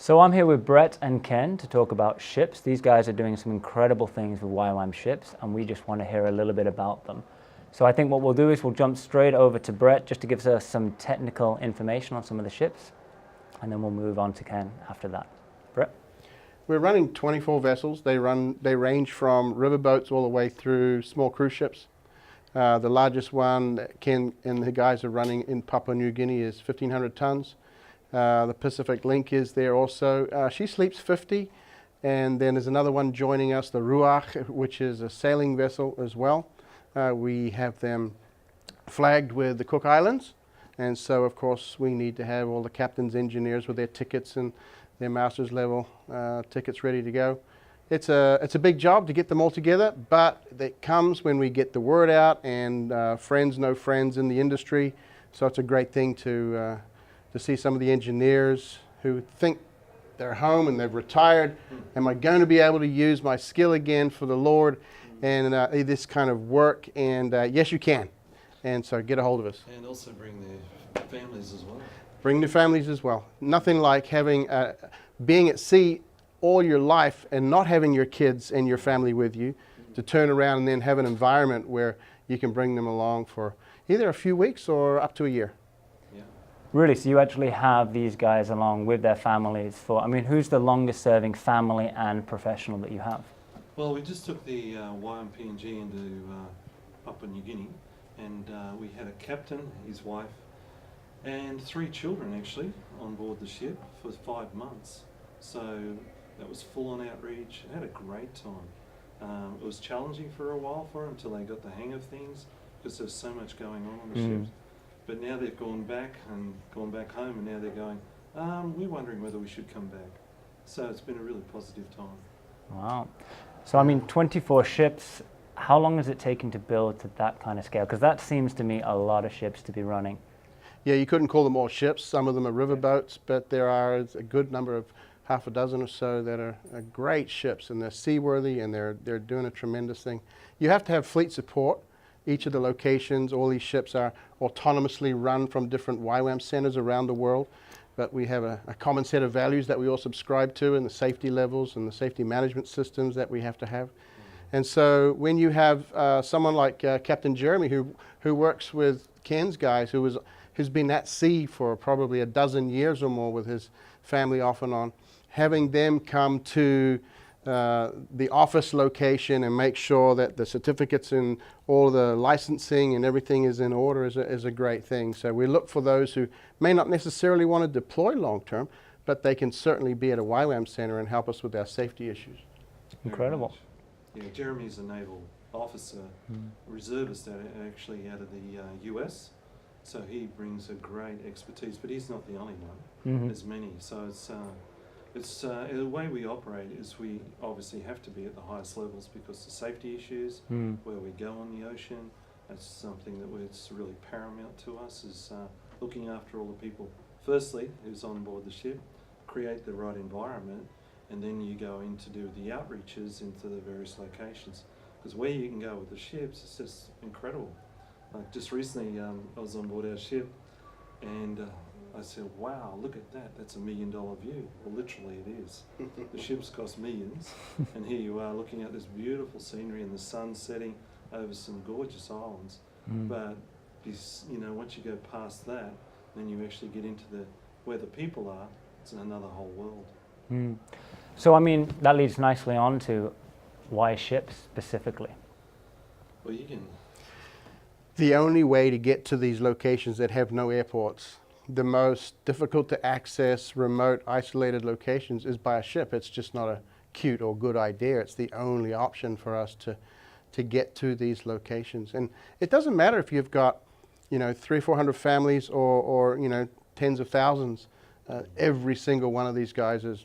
So I'm here with Brett and Ken to talk about ships. These guys are doing some incredible things with YWAM Ships, and we just want to hear a little bit about them. So I think what we'll do is we'll jump straight over to Brett just to give us some technical information on some of the ships, and then we'll move on to Ken after that. Brett? We're running 24 vessels. They range from riverboats all the way through small cruise ships. The largest one that Ken and the guys are running in Papua New Guinea is 1,500 tons. The Pacific Link is there also. She sleeps 50, and then there's another one joining us, the Ruach, which is a sailing vessel as well. We have them flagged with the Cook Islands, and so of course we need to have all the captains, engineers with their tickets and their master's level tickets ready to go. It's a big job to get them all together, but it comes when we get the word out and friends know friends in the industry, so it's a great thing to see some of the engineers who think they're home and they've retired. Am I going to be able to use my skill again for the Lord and this kind of work? And yes, you can. And so get a hold of us. And also bring their families as well. Bring their families as well. Nothing like having being at sea all your life and not having your kids and your family with you to turn around and then have an environment where you can bring them along for either a few weeks or up to a year. Really, so you actually have these guys along with their families for, I mean, who's the longest serving family and professional that you have? Well, we just took the YMPNG into Papua New Guinea, and we had a captain, his wife, and 3 children actually on board the ship for 5 months. So that was full on outreach. Had a great time. It was challenging for a while for them until they got the hang of things because there's so much going on the ships. But now they've gone back home, and now they're going, we're wondering whether we should come back. So it's been a really positive time. Wow. So I mean, 24 ships, how long has it taken to build to that kind of scale? Because that seems to me a lot of ships to be running. Yeah, you couldn't call them all ships. Some of them are riverboats, but there are a good number of half a dozen or so that are great ships, and they're seaworthy, and they're doing a tremendous thing. You have to have fleet support. Each of the locations, all these ships are autonomously run from different YWAM centers around the world, but we have a common set of values that we all subscribe to, and the safety levels and the safety management systems that we have to have. And so when you have someone like Captain Jeremy who works with Ken's guys, who's been at sea for probably a dozen years or more with his family off and on, having them come to the office location and make sure that the certificates and all the licensing and everything is in order is a great thing. So we look for those who may not necessarily want to deploy long term, but they can certainly be at a YWAM center and help us with our safety issues. Incredible. Yeah, Jeremy's a naval officer, reservist actually out of the US. So he brings a great expertise, but he's not the only one. There's many. So the way we operate is we obviously have to be at the highest levels because the safety issues, where we go on the ocean, that's something that it's really paramount to us, is looking after all the people, firstly, who's on board the ship, create the right environment, and then you go in to do the outreaches into the various locations. Because where you can go with the ships, it's just incredible. Like just recently, I was on board our ship, and I said, wow, look at that, that's $1 million view. Well, literally it is. The ships cost millions, and here you are looking at this beautiful scenery and the sun setting over some gorgeous islands. But once you go past that, then you actually get into where the people are, it's another whole world. So I mean, that leads nicely on to why ships specifically? Well, you can... The only way to get to these locations that have no airports, the most difficult to access, remote, isolated locations is by a ship. It's just not a cute or good idea. It's the only option for us to get to these locations. And it doesn't matter if you've got, 300 or 400 families or tens of thousands. Every single one of these guys is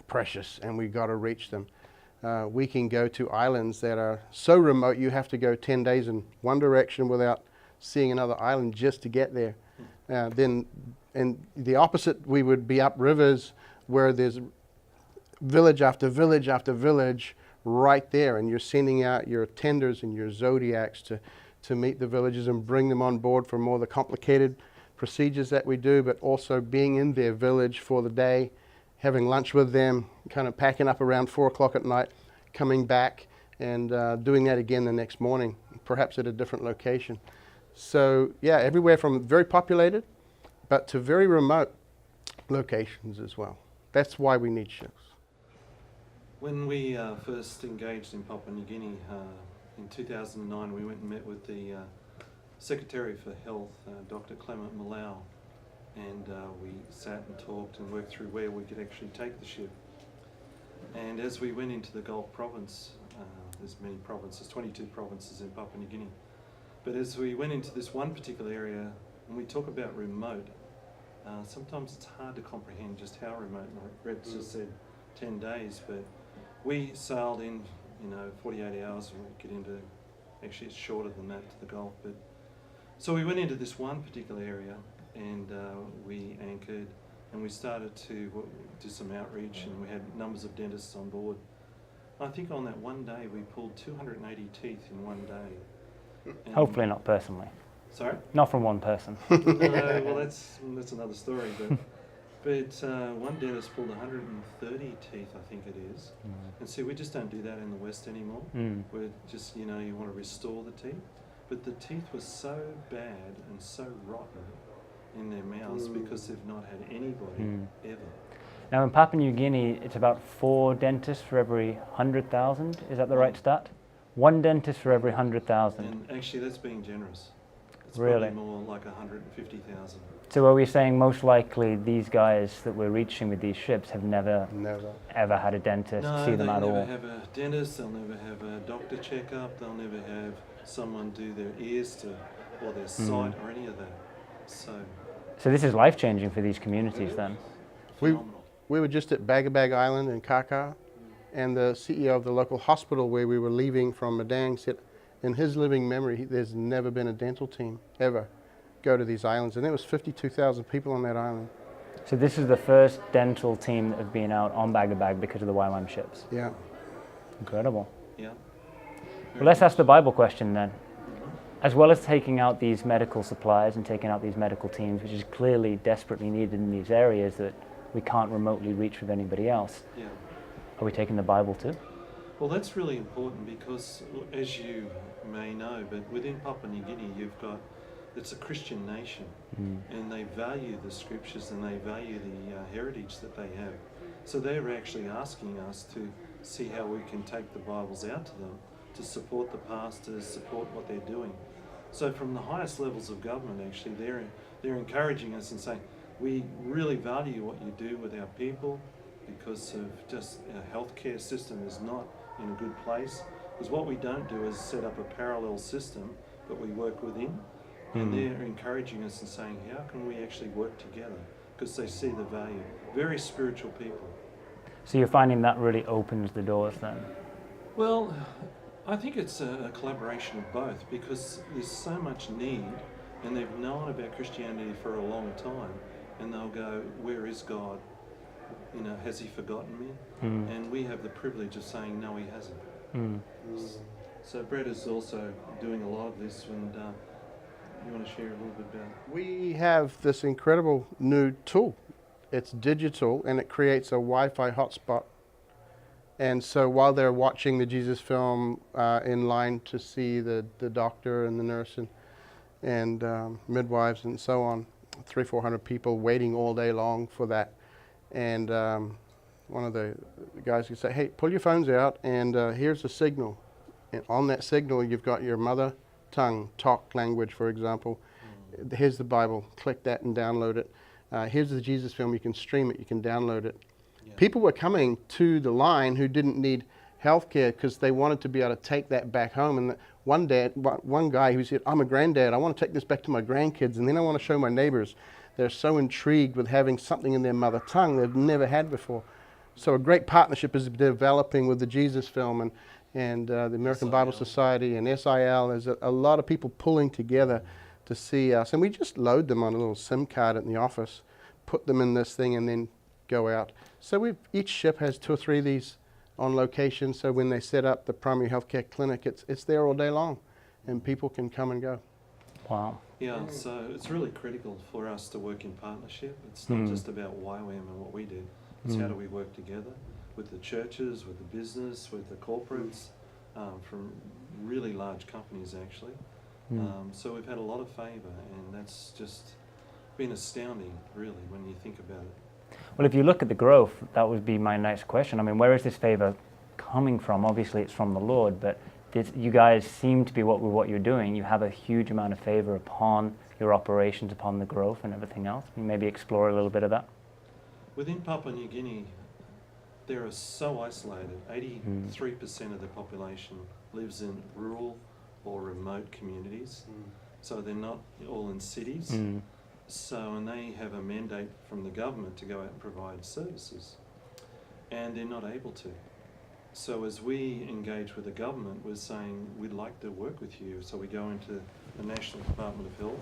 precious, and we've got to reach them. We can go to islands that are so remote you have to go 10 days in one direction without seeing another island just to get there. Then, and the opposite, we would be up rivers where there's village after village after village right there, and you're sending out your tenders and your zodiacs to meet the villages and bring them on board for more of the complicated procedures that we do, but also being in their village for the day having lunch with them, kind of packing up around 4 o'clock at night, coming back and doing that again the next morning, perhaps at a different location. So yeah, everywhere from very populated, but to very remote locations as well. That's why we need ships. When we first engaged in Papua New Guinea in 2009, we went and met with the Secretary for Health, Dr. Clement Malau, and we sat and talked and worked through where we could actually take the ship. And as we went into the Gulf province, there's many provinces, 22 provinces in Papua New Guinea, but as we went into this one particular area, when we talk about remote, sometimes it's hard to comprehend just how remote. Like Brett just said, 10 days, but we sailed in, 48 hours, and we get into, actually it's shorter than that to the Gulf, but so we went into this one particular area and we anchored and we started to do some outreach, and we had numbers of dentists on board. I think on that one day we pulled 280 teeth in one day. And Hopefully not personally. Sorry? Not from one person. No, well that's another story, but one dentist pulled 130 teeth, I think it is. And see, we just don't do that in the West anymore. We're just, you want to restore the teeth. But the teeth were so bad and so rotten in their mouths because they've not had anybody ever. Now in Papua New Guinea, it's about 4 dentists for every 100,000. Is that the right stat? 1 dentist for every 100,000. And actually, that's being generous. It's Really? probably more like 150,000. So are we saying most likely these guys that we're reaching with these ships have never ever had a dentist see them at they'll all? never have a dentist, they'll never have a doctor checkup, they'll never have someone do their ears or their sight or any of that. So this is life-changing for these communities then? phenomenal. We were just at Bagabag Island in Kaka, and the CEO of the local hospital where we were leaving from Madang said in his living memory there's never been a dental team ever go to these islands, and there was 52,000 people on that island. So this is the first dental team that have been out on Bagabag because of the YWAM ships? Yeah. Incredible. Yeah. Well, let's ask the Bible question then. As well as taking out these medical supplies and taking out these medical teams, which is clearly desperately needed in these areas that we can't remotely reach with anybody else, Yeah. are we taking the Bible too? Well, that's really important because, as you may know, but within Papua New Guinea, it's a Christian nation, and they value the scriptures and they value the heritage that they have. So they're actually asking us to see how we can take the Bibles out to them to support the pastors, support what they're doing. So from the highest levels of government, actually, they're encouraging us and saying, we really value what you do with our people because of just our healthcare system is not in a good place. Because what we don't do is set up a parallel system, but we work within. And they're encouraging us and saying, how can we actually work together? Because they see the value. Very spiritual people. So you're finding that really opens the doors then? Well, I think it's a collaboration of both because there's so much need and they've known about Christianity for a long time and they'll go, where is God? Has he forgotten me? And we have the privilege of saying, no, he hasn't. So Brett is also doing a lot of this, and you want to share a little bit about it? We have this incredible new tool. It's digital and it creates a Wi-Fi hotspot. And so while they're watching the Jesus film in line to see the doctor and the nurse and midwives and so on, 300-400 people waiting all day long for that. And one of the guys can say, hey, pull your phones out and here's a signal. And on that signal you've got your mother tongue, talk language, for example. Here's the Bible, click that and download it. Here's the Jesus film, you can stream it, you can download it. Yeah. People were coming to the line who didn't need health care because they wanted to be able to take that back home. And one guy who said, I'm a granddad, I want to take this back to my grandkids and then I want to show my neighbors. They're so intrigued with having something in their mother tongue they've never had before. So a great partnership is developing with the Jesus film and the American SIL. Bible Society and SIL. There's a lot of people pulling together to see us. And we just load them on a little SIM card in the office, put them in this thing and then go out. So each ship has 2 or 3 of these on location. So when they set up the primary healthcare clinic, it's there all day long and people can come and go. Wow. Yeah, so it's really critical for us to work in partnership. It's not just about YWAM and what we do. It's how do we work together with the churches, with the business, with the corporates, from really large companies actually. So we've had a lot of favour, and that's just been astounding, really, when you think about it. Well, if you look at the growth, that would be my next question. I mean, where is this favor coming from? Obviously, it's from the Lord, but you guys seem to be what you're doing. You have a huge amount of favor upon your operations, upon the growth and everything else. Can you maybe explore a little bit of that? Within Papua New Guinea, they are so isolated. 83% of the population lives in rural or remote communities. So they're not all in cities. So, and they have a mandate from the government to go out and provide services, and they're not able to. So as we engage with the government, we're saying we'd like to work with you. So we go into the National Department of Health,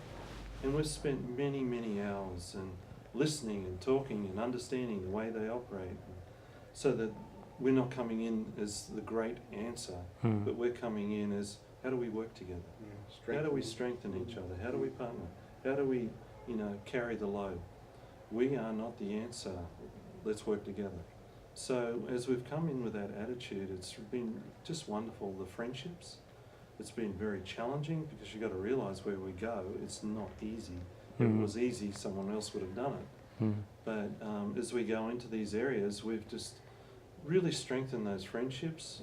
and we've spent many, many hours and listening and talking and understanding the way they operate, so that we're not coming in as the great answer, but we're coming in as, how do we work together? How do we strengthen each other? How do we partner? How do we, carry the load? We are not the answer. Let's work together. So as we've come in with that attitude, it's been just wonderful. The friendships, it's been very challenging, because you've got to realise where we go, it's not easy. If it was easy, someone else would have done it. But as we go into these areas, we've just really strengthened those friendships.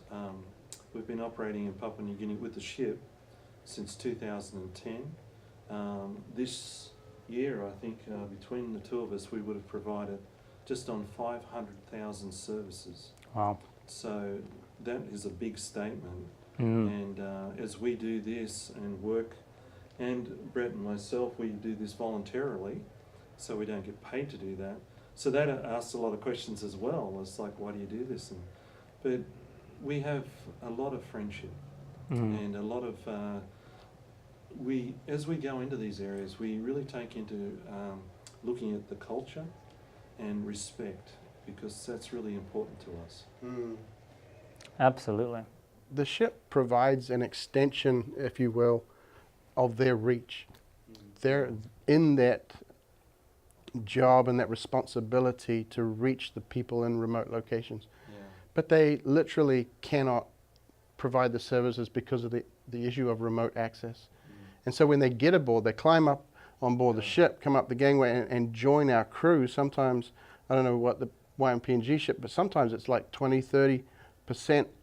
We've been operating in Papua New Guinea with the ship since 2010. This year, I think, between the two of us, we would have provided just on 500,000 services. Wow. So that is a big statement. And as we do this and work, and Brett and myself, we do this voluntarily, so we don't get paid to do that. So that asks a lot of questions as well. It's like, why do you do this? But we have a lot of friendship and a lot of, as we go into these areas, we really take into looking at the culture and respect, because that's really important to us. Absolutely. The ship provides an extension, if you will, of their reach. They're in that job and that responsibility to reach the people in remote locations. But they literally cannot provide the services because of the issue of remote access. And so when they get aboard, they climb up on board the ship, come up the gangway and join our crew. Sometimes, I don't know what the YMPNG ship, but sometimes it's like 20-30%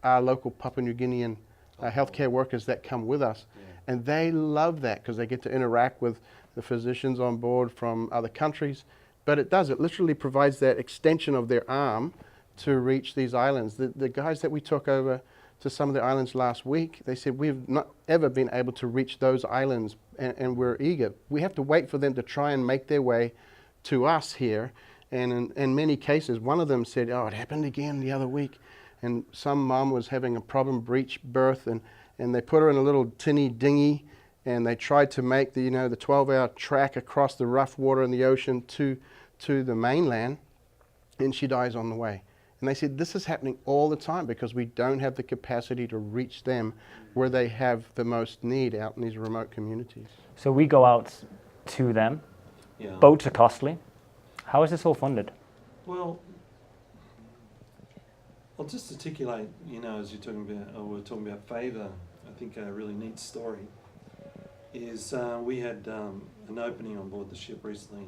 are local Papua New Guinean healthcare workers that come with us. And they love that, because they get to interact with the physicians on board from other countries. But it literally provides that extension of their arm to reach these islands. The guys that we took over to some of the islands last week, they said, we've not ever been able to reach those islands, and we're eager. We have to wait for them to try and make their way to us here. And in many cases, one of them said, oh, it happened again the other week. And some mom was having a problem, breech birth, and they put her in a little tinny dinghy, and they tried to make the 12-hour track across the rough water in the ocean to the mainland, and she dies on the way. And they said, this is happening all the time, because we don't have the capacity to reach them where they have the most need out in these remote communities. So we go out to them. Boats are costly. How is this all funded? Well, I'll just articulate, as you're talking about, or we're talking about favour, I think a really neat story is we had an opening on board the ship recently,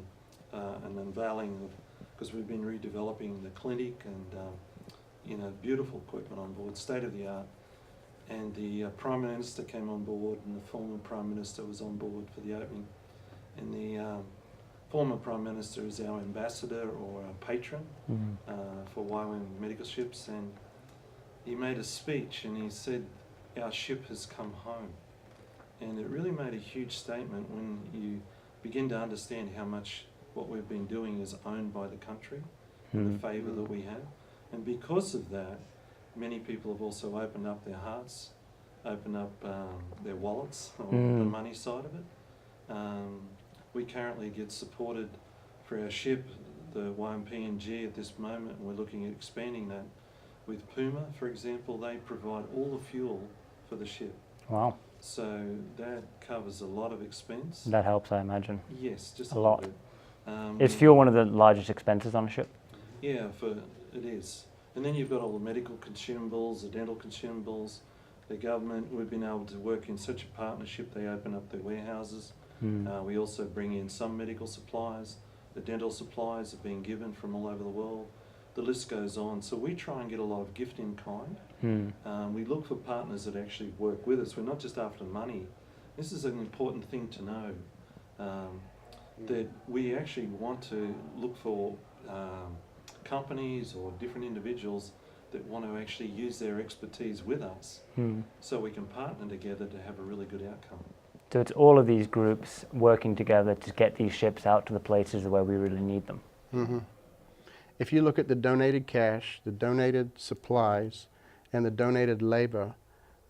an unveiling of, because we've been redeveloping the clinic and, beautiful equipment on board, state of the art. And the Prime Minister came on board, and the former Prime Minister was on board for the opening. And the former Prime Minister is our ambassador or our patron for YWAM Medical Ships, and he made a speech and he said, our ship has come home. And it really made a huge statement when you begin to understand how much what we've been doing is owned by the country, the favour that we have. And because of that, many people have also opened up their hearts, opened up their wallets on the money side of it. We currently get supported for our ship, the YMPNG at this moment, and we're looking at expanding that. With Puma, for example, they provide all the fuel for the ship. Wow. So that covers a lot of expense. That helps, I imagine. Yes, just a lot. Bit. Is fuel one of the largest expenses on a ship? Yeah, it is. And then you've got all the medical consumables, the dental consumables, the government. We've been able to work in such a partnership. They open up their warehouses. We also bring in some medical supplies. The dental supplies are being given from all over the world. The list goes on. So we try and get a lot of gift in kind. We look for partners that actually work with us. We're not just after money. This is an important thing to know, that we actually want to look for companies or different individuals that want to actually use their expertise with us, so we can partner together to have a really good outcome. So it's all of these groups working together to get these ships out to the places where we really need them. If you look at the donated cash, the donated supplies, and the donated labor,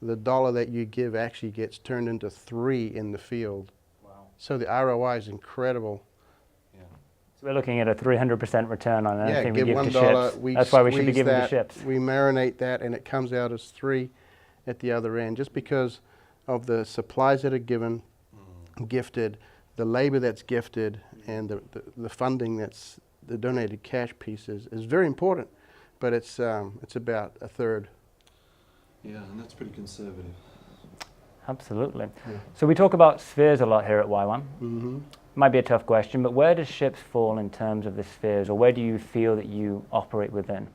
the dollar that you give actually gets turned into 3 in the field. Wow. So the ROI is incredible. So we're looking at a 300% return on anything we give to $1, ships. we That's why we should be squeeze giving to that, ships. we marinate that, and it comes out as 3 at the other end, just because of the supplies that are given, gifted, the labor that's gifted, and the funding that's the donated cash pieces is very important, but it's about a third. Yeah, and that's pretty conservative. Absolutely. So we talk about spheres a lot here at YWAM. Might be a tough question, but where does ships fall in terms of the spheres, or where do you feel that you operate within?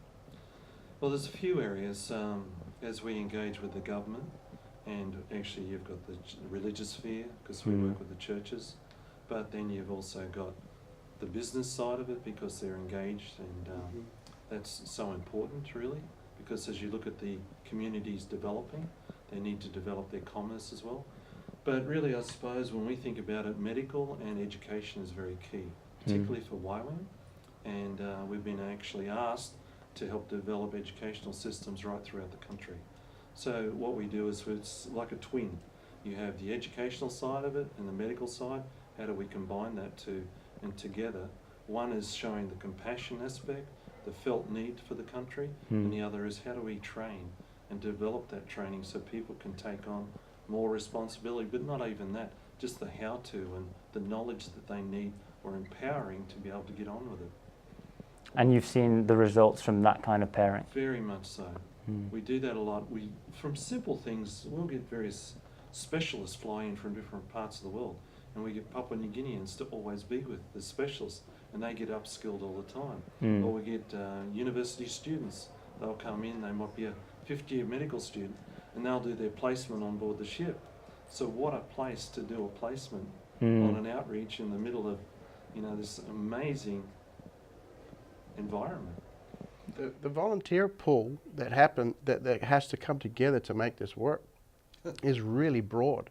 Well, there's a few areas as we engage with the government, and actually you've got the religious sphere, because we work with the churches, but then you've also got the business side of it, because they're engaged, and that's so important really, because as you look at the communities developing, they need to develop their commerce as well. But really, I suppose when we think about it, medical and education is very key, particularly for YWAM, and we've been actually asked to help develop educational systems right throughout the country. So what we do is, it's like a twin. You have the educational side of it and the medical side. How do we combine that two? And together, one is showing the compassion aspect, the felt need for the country, and the other is how do we train and develop that training so people can take on more responsibility, but not even that, just the how-to and the knowledge that they need, or empowering to be able to get on with it. And you've seen the results from that kind of pairing? Very much so. We do that a lot. From simple things, we'll get various specialists fly in from different parts of the world, and we get Papua New Guineans to always be with the specialists, and they get upskilled all the time. Or we get university students. They'll come in, they might be a 50-year medical student, and they'll do their placement on board the ship. So what a place to do a placement on an outreach in the middle of, this amazing environment. The volunteer pool that has to come together to make this work is really broad.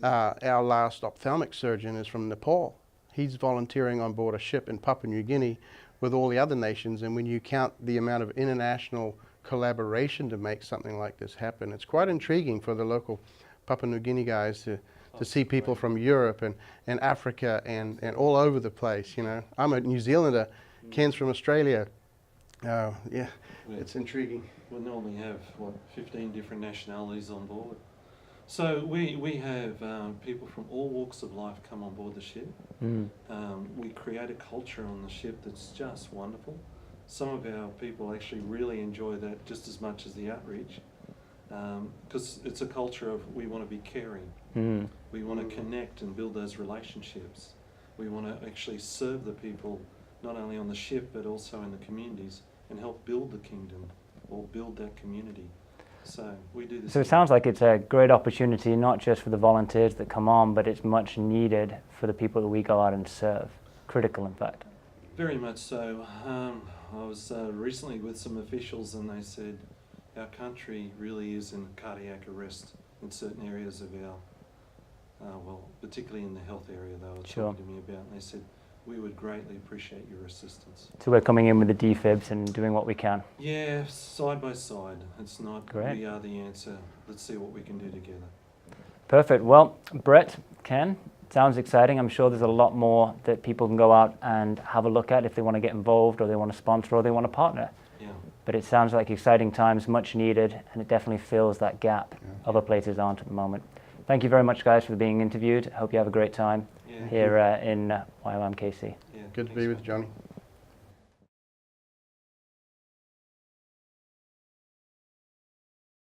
Our last ophthalmic surgeon is from Nepal. He's volunteering on board a ship in Papua New Guinea with all the other nations, and when you count the amount of international collaboration to make something like this happen, it's quite intriguing for the local Papua New Guinea guys to see people from Europe and Africa and all over the place. I'm a New Zealander, Ken's from Australia. It's intriguing. We'll normally have 15 different nationalities on board. So we have people from all walks of life come on board the ship. We create a culture on the ship that's just wonderful. Some of our people actually really enjoy that just as much as the outreach, because it's a culture of we want to be caring. We want to connect and build those relationships. We want to actually serve the people, not only on the ship but also in the communities, and help build the kingdom or build that community. So we do this. So it sounds like it's a great opportunity, not just for the volunteers that come on, but it's much needed for the people that we go out and serve. Critical, in fact. Very much so. I was recently with some officials, and they said our country really is in cardiac arrest in certain areas of our, particularly in the health area they were talking to me about, and they said, we would greatly appreciate your assistance. So we're coming in with the defibs and doing what we can. Yeah, side by side. It's not Great. We are the answer. Let's see what we can do together. Perfect. Well, Brett, Ken, sounds exciting. I'm sure there's a lot more that people can go out and have a look at if they want to get involved, or they want to sponsor, or they want to partner. Yeah. But it sounds like exciting times, much needed, and it definitely fills that gap other places aren't at the moment. Thank you very much, guys, for being interviewed. I hope you have a great time here in YWAM KC. Yeah, Good to be with you, Johnny.